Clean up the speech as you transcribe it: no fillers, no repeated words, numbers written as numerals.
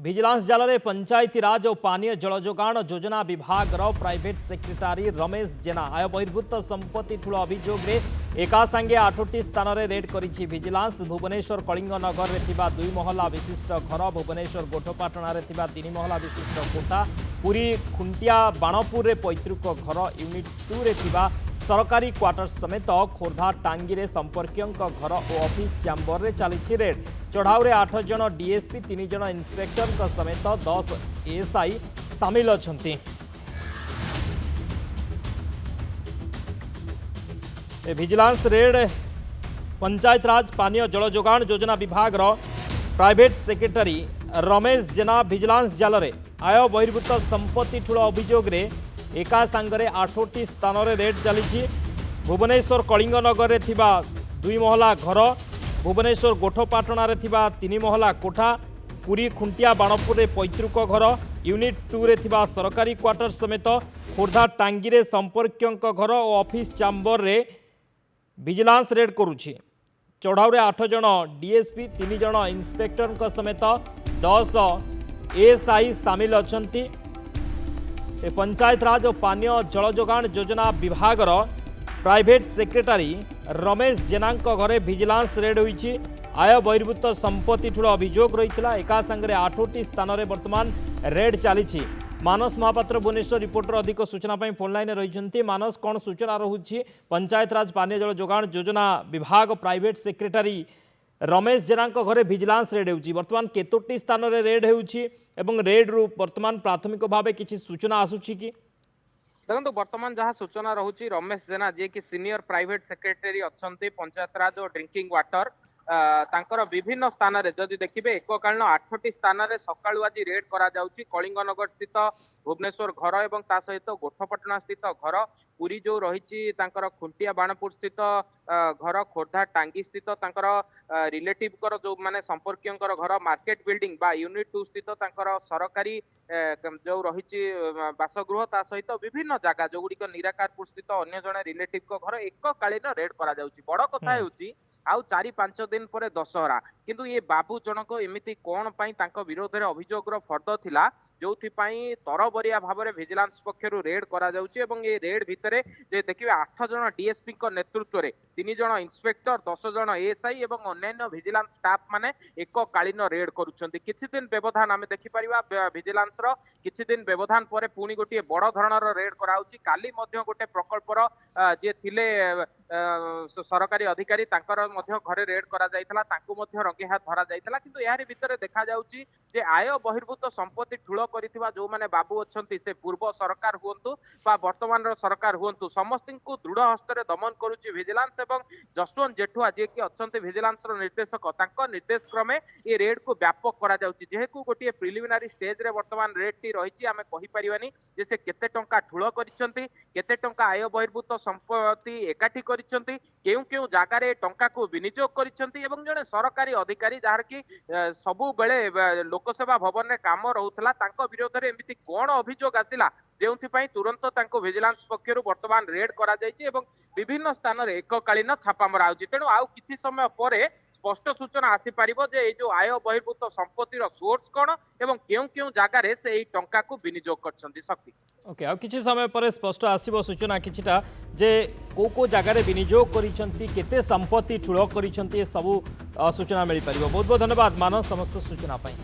Vigilance जाल में पंचायती राज और पानीय जल जोगाण योजना विभाग प्राइवेट सेक्रेटारी रमेश जेना आय बहिर्भूत संपत्ति ठूल अभियोग एका संगे 8टी स्थान में रेड करिछि विजिलेंस। भुवनेश्वर कलिंगनगर में 2 महला विशिष्ट घर, भुवनेश्वर गोठपाटणा 3 महला विशिष्ट कोठा, पुरी खुंटिया बाणपुर पैतृक घर, यूनिट 2 रे सरकारी क्वार्टर समेत खोर्धा टांगी संपर्कियों घर और ऑफिस चैम्बर रे चली रेड। चढ़ाऊ 8 जन डीएसपी 3 जन इन्स्पेक्टर समेत 10 एएसआई सामिल अछंती। विजिलेंस रेड पंचायत राज पानीय जल जोगाण योजना विभाग प्राइवेट सेक्रेटरी रमेश जेना विजिलेंस जाल में आय बहिर्भूत संपत्ति ठूल अभियोग एका सांगरे 8टी स्थान में रेड चली। भुवनेश्वर कलिंगनगर में 2 महला घर, भुवनेश्वर गोठपाटणा 3 महला कोठा, पुरी खुंटिया बाणपुर पैतृक घर, यूनिट 2 रे सरकारी क्वार्टर समेत खोर्धा टांगी संपर्कियों घर और ऑफिस चैम्बर रे विजिलेंस रेड करुछि। चढ़ाऊ 8 जन डीएसपी 3 जन इन्स्पेक्टर समेत 10 एएसआई सामिल अछंती। पंचायत राज और पानीय जल जोगाण योजना विभाग प्राइवेट सेक्रेटरी रमेश जेना घरे विजिलेंस रेड होईछि। आय बहिर्भूत संपत्ति ठूल अभियोग रही एका संगे 8टी स्थान में वर्तमान रेड चली। मानस महापात्र भुवनेश्वर रिपोर्टर अधिक सूचना फोन लाइन रही। मानस कौन सूचना रहुछि पंचायत राज पानीय जल जोगाण योजना विभाग प्राइवेट सेक्रेटरी रमेश जेना घरे विजिलेंस रेड होउछि, वर्तमान केतोटी स्थान में रेड होउछि एवं रेड रु वर्तमान प्राथमिक भाव किसी सूचना आसुछि कि? देखो बर्तमान जहाँ सूचना रोचे रमेश जेना जी की सीनियर प्राइवेट सेक्रेटरी अच्छा पंचायत राज और ड्रिंकिंग वाटर तांकर विभिन्न स्थान में जदि देखिए एककालीन 8टी स्थान में सकाळु आज रेड करा जाउछि। कलिंगनगर स्थित भुवनेश्वर घर एवं ता सहित गोठपाटणा स्थित घर, पुरी जो रही खुंटिया बाणपुर स्थित घर, खोर्धा टांगी स्थित रिलेटिव कर जो माने संपर्कियों घर, मार्केट बिल्डिंग बा यूनिट 2 स्थित सरकारी जो रही बासगृह ता सहित विभिन्न जगह जो गुड़िक निराकारपुर स्थित अन्य जड़े रिलेटिव घर एककालीन रेड करा जाउछि। बड़ कथा हेउछि आउ 4-5 दिन पर दशहरा किंतु ये बाबू जनक एमिति कौन पाई तांको विरोध में अभियोग फर्द थिला जो तरबरिया भाव में विजिलेंस पक्षर रेड करा जाउछि। एवं ये रेड भितर जे देखिए 8 जन डीएसपी नेतृत्व में 3 जन इन्स्पेक्टर 10 जन एएसआई एवं अन्य विजिलेंस स्टाफ माने एककालीन रेड करुछंती। किछि दिन व्यवधान आमे देखि परिबा विजिलेंस रो किछि दिन व्यवधान पर पुणी गोटे बड़ धरणर रेड कराउछि। काली मध्य गोटे प्रकल्पर जे थिले सरकारी अधिकारी तांकर मध्य घरे रेड करा जायतला, तांको मध्य रंगे हाथ धरा जायतला। किंतु यारि भितर देखा जाउछि जे आय बहिर्भूत संपत्ति ठूल करिथिबा जो माने बाबू अछंती से पूर्व सरकार हुंतु बा वर्तमान सरकार हुंतु समस्त को दृढ़ हस्ତରେ दमन करुछि विजिलेंस। एवं जसवंत जेठुआ जे कि अछंती विजिलेंस रो निर्देशक तांको निर्देश क्रमे ये रेड को व्यापक करा जाउछि। जेहेतु गोटे प्रिलिमिनारी स्टेज रे वर्तमान रेड टी रहिछि आमे कहि परिबानी जे से केते टंका ठूल करिसंती, केते टंका आय बहिर्भूत संपत्ति एकाठी करिसंती, केउ जागा रे टंका को विनियोग करिसंती एवं जने सरकारी अधिकारी जहार कि सबु बेले लोकसेवा भवन रे काम रहउथला तांको विरोध रे एमिति कोन अभियोग आसिला जेउथि तुरंत तांको विजिलेंस पक्षरु वर्तमान रेड करा जायछि एवं विभिन्न स्थान रे एककालीन छापा मरा होछि। तेणु आउ किछि समय परे स्पष्ट सूचना आसी पारिबो जे ए जो आय बहिर्भूत संपत्तिर सोर्स कोन एवं केउ जागा रे से एई टंका को विनियोग करछंती। शक्ति ओके आ किछि समय पर स्पष्ट आसीबो सूचना किछिटा जे को जागा रे विनियोग करिसंती, केते संपत्ति ठूल करिसंती, सब सूचना मिल पारिबो। बहुत बहुत धन्यवाद मानस समस्त सूचना पाई।